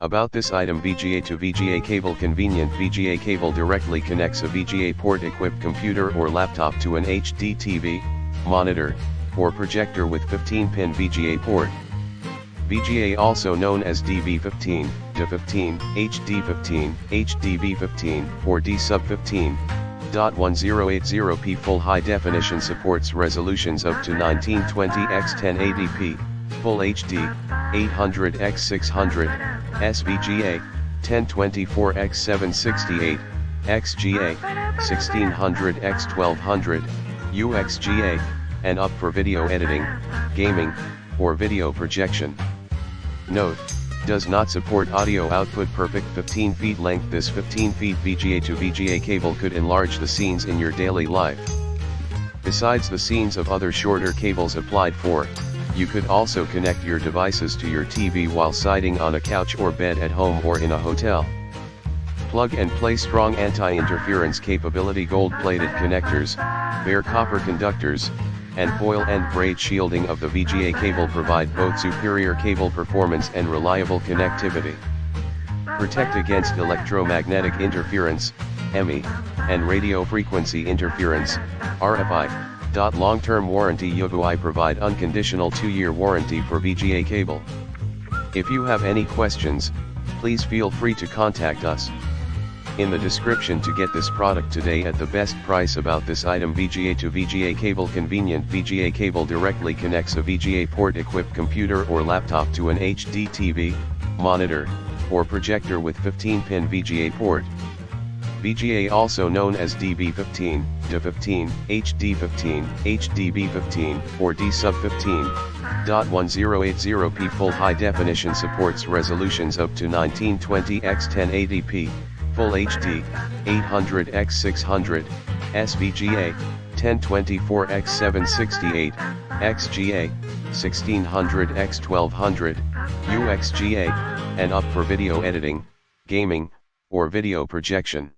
About this item: VGA to VGA cable. Convenient VGA cable directly connects a VGA port equipped computer or laptop to an HD TV, monitor, or projector with 15-pin VGA port. VGA, also known as DV15, D15, HD15, HDV15, or D-Sub15.1080p full high definition, supports resolutions up to 1920x1080p, Full HD, 800x600, SVGA, 1024x768, XGA, 1600x1200, UXGA, and up for video editing, gaming, or video projection. Note: does not support audio output. Perfect 15 feet length. This 15 feet VGA to VGA cable could enlarge the scenes in your daily life. Besides the scenes of other shorter cables applied for, you could also connect your devices to your TV while sitting on a couch or bed at home or in a hotel. Plug and play. Strong anti-interference capability. Gold-plated connectors, bare copper conductors, and foil and braid shielding of the VGA cable provide both superior cable performance and reliable connectivity. Protect against electromagnetic interference, EMI, and radio frequency interference, RFI. Long-term warranty. UVOOI provide unconditional 2-year warranty for VGA cable. If you have any questions, please feel free to contact us in the description to get this product today at the best price. About this item: VGA to VGA cable. Convenient VGA cable directly connects a VGA port equipped computer or laptop to an HD TV, monitor, or projector with 15-pin VGA port. VGA, also known as DV15, D15, HD15, HDV15, or D-Sub15.1080p full high definition, supports resolutions up to 1920x1080p, Full HD, 800x600, SVGA, 1024x768, XGA, 1600x1200, UXGA, and up for video editing, gaming, or video projection.